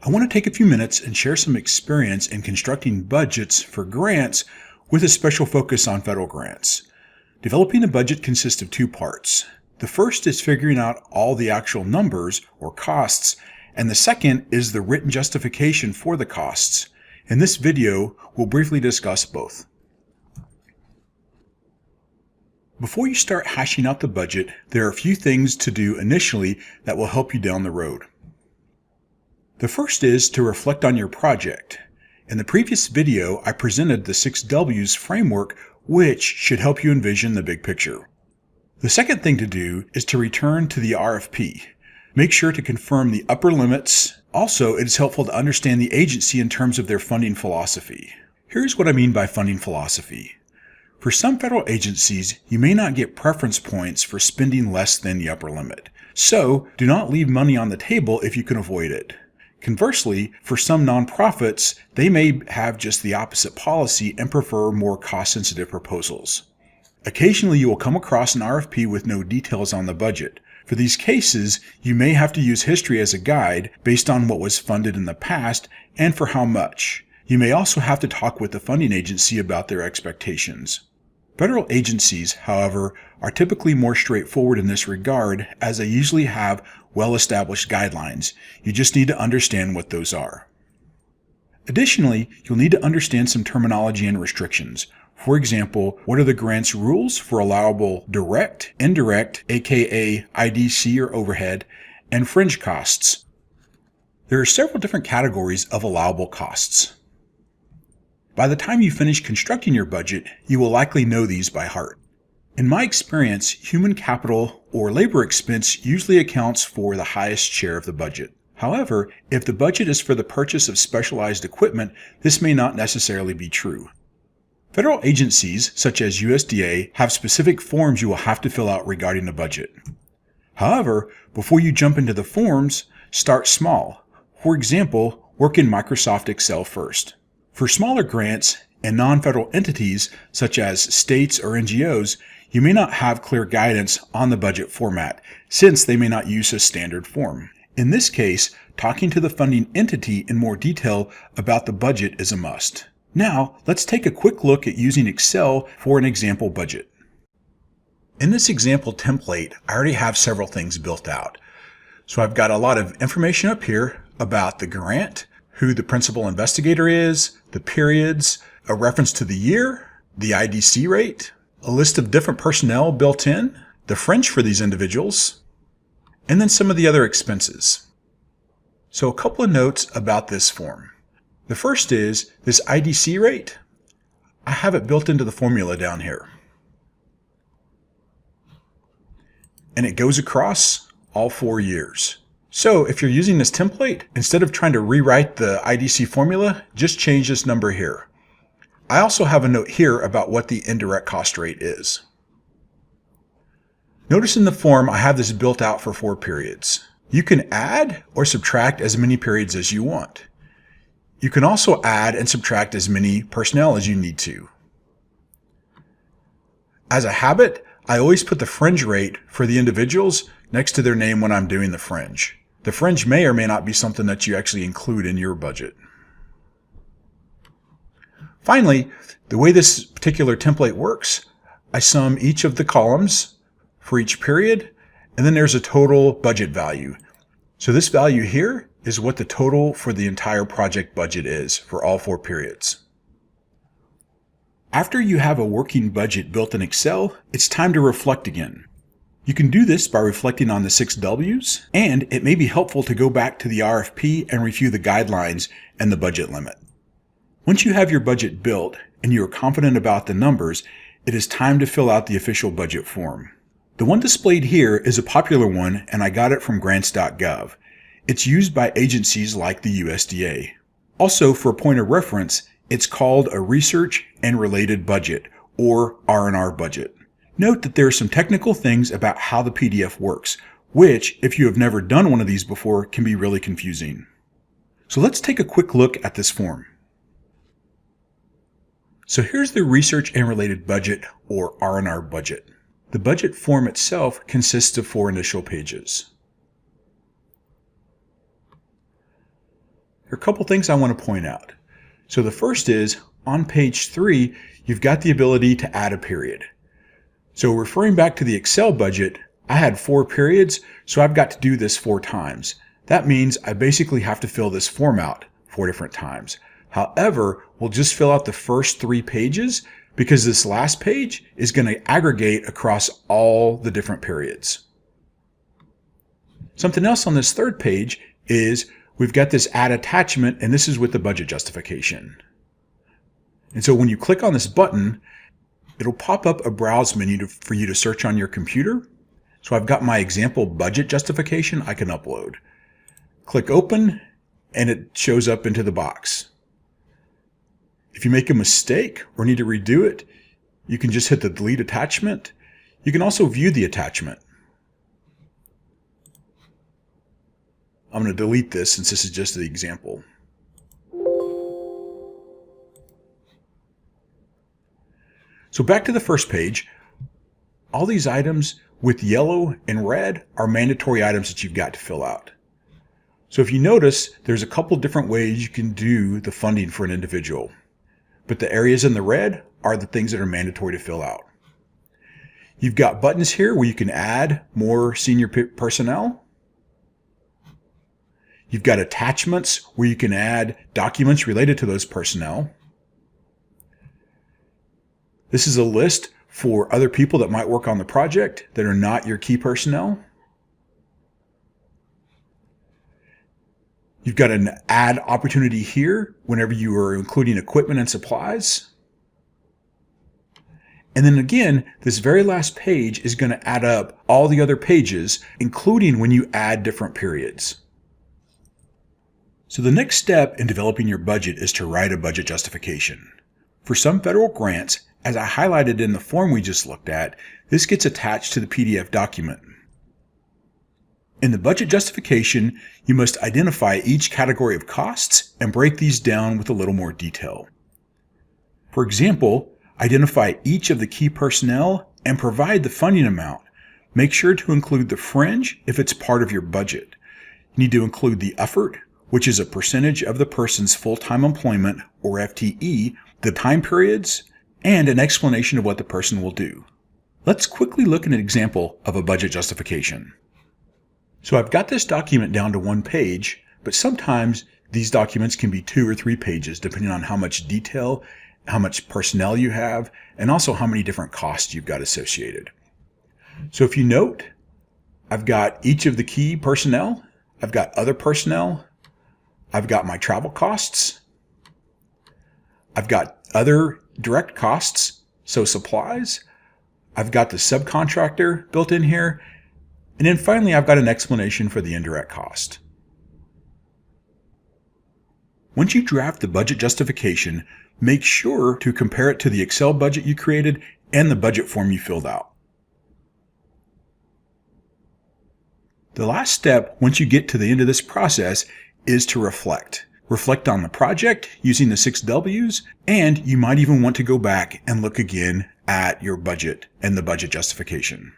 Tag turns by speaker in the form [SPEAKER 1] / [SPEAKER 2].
[SPEAKER 1] I want to take a few minutes and share some experience in constructing budgets for grants with a special focus on federal grants. Developing a budget consists of two parts. The first is figuring out all the actual numbers or costs, and the second is the written justification for the costs. In this video, we'll briefly discuss both. Before you start hashing out the budget, there are a few things to do initially that will help you down the road. The first is to reflect on your project. In the previous video, I presented the 6 W's framework, which should help you envision the big picture. The second thing to do is to return to the RFP. Make sure to confirm the upper limits. Also, it is helpful to understand the agency in terms of their funding philosophy. Here's what I mean by funding philosophy. For some federal agencies, you may not get preference points for spending less than the upper limit. So, do not leave money on the table if you can avoid it. Conversely, for some nonprofits, they may have just the opposite policy and prefer more cost-sensitive proposals. Occasionally, you will come across an RFP with no details on the budget. For these cases, you may have to use history as a guide based on what was funded in the past and for how much. You may also have to talk with the funding agency about their expectations. Federal agencies, however, are typically more straightforward in this regard as they usually have well-established guidelines. You just need to understand what those are. Additionally, you'll need to understand some terminology and restrictions. For example, what are the grant's rules for allowable direct, indirect, aka IDC or overhead, and fringe costs? There are several different categories of allowable costs. By the time you finish constructing your budget, you will likely know these by heart. In my experience, human capital or labor expense usually accounts for the highest share of the budget. However, if the budget is for the purchase of specialized equipment, this may not necessarily be true. Federal agencies, such as USDA, have specific forms you will have to fill out regarding the budget. However, before you jump into the forms, start small. For example, work in Microsoft Excel first. For smaller grants and non-federal entities, such as states or NGOs, you may not have clear guidance on the budget format, since they may not use a standard form. In this case, talking to the funding entity in more detail about the budget is a must. Now, let's take a quick look at using Excel for an example budget. In this example template, I already have several things built out. So I've got a lot of information up here about the grant, who the principal investigator is, the periods, a reference to the year, the IDC rate, a list of different personnel built in, the fringe for these individuals, and then some of the other expenses. So a couple of notes about this form. The first is this IDC rate. I have it built into the formula down here. And it goes across all 4 years. So if you're using this template, instead of trying to rewrite the IDC formula, just change this number here. I also have a note here about what the indirect cost rate is. Notice in the form I have this built out for 4 periods. You can add or subtract as many periods as you want. You can also add and subtract as many personnel as you need to. As a habit, I always put the fringe rate for the individuals next to their name when I'm doing the fringe. The fringe may or may not be something that you actually include in your budget. Finally, the way this particular template works, I sum each of the columns for each period, and then there's a total budget value. So this value here is what the total for the entire project budget is for all 4 periods. After you have a working budget built in Excel, it's time to reflect again. You can do this by reflecting on the 6 W's, and it may be helpful to go back to the RFP and review the guidelines and the budget limit. Once you have your budget built and you are confident about the numbers, it is time to fill out the official budget form. The one displayed here is a popular one, and I got it from grants.gov. It's used by agencies like the USDA. Also, for a point of reference, it's called a Research and Related Budget, or R&R budget. Note that there are some technical things about how the PDF works, which, if you have never done one of these before, can be really confusing. So let's take a quick look at this form. So here's the Research and Related Budget, or R&R budget. The budget form itself consists of 4 initial pages. There are a couple things I want to point out. So the first is, on page 3, you've got the ability to add a period. So referring back to the Excel budget, I had 4 periods, so I've got to do this 4 times. That means I basically have to fill this form out 4 different times. However, we'll just fill out the first 3 pages because this last page is going to aggregate across all the different periods. Something else on this third page is we've got this add attachment, and this is with the budget justification. And so when you click on this button, it'll pop up a browse menu for you to search on your computer. So I've got my example budget justification I can upload. Click open, and it shows up into the box. If you make a mistake or need to redo it, you can just hit the delete attachment. You can also view the attachment. I'm going to delete this since this is just the example. So back to the first page, all these items with yellow and red are mandatory items that you've got to fill out. So if you notice, there's a couple different ways you can do the funding for an individual. But the areas in the red are the things that are mandatory to fill out. You've got buttons here where you can add more senior personnel. You've got attachments where you can add documents related to those personnel. This is a list for other people that might work on the project that are not your key personnel. You've got an add opportunity here whenever you are including equipment and supplies. And then again, this very last page is going to add up all the other pages, including when you add different periods. So the next step in developing your budget is to write a budget justification. For some federal grants, as I highlighted in the form we just looked at, this gets attached to the PDF document. In the budget justification, you must identify each category of costs and break these down with a little more detail. For example, identify each of the key personnel and provide the funding amount. Make sure to include the fringe if it's part of your budget. You need to include the effort, which is a percentage of the person's full-time employment, or FTE, the time periods, and an explanation of what the person will do. Let's quickly look at an example of a budget justification. So I've got this document down to 1 page, but sometimes these documents can be 2 or 3 pages depending on how much detail, how much personnel you have, and also how many different costs you've got associated. So if you note, I've got each of the key personnel, I've got other personnel, I've got my travel costs, I've got other direct costs, so supplies, I've got the subcontractor built in here, and then finally I've got an explanation for the indirect cost. Once you draft the budget justification, make sure to compare it to the Excel budget you created and the budget form you filled out. The last step, once you get to the end of this process, is to reflect. Reflect on the project using the 6 W's, and you might even want to go back and look again at your budget and the budget justification.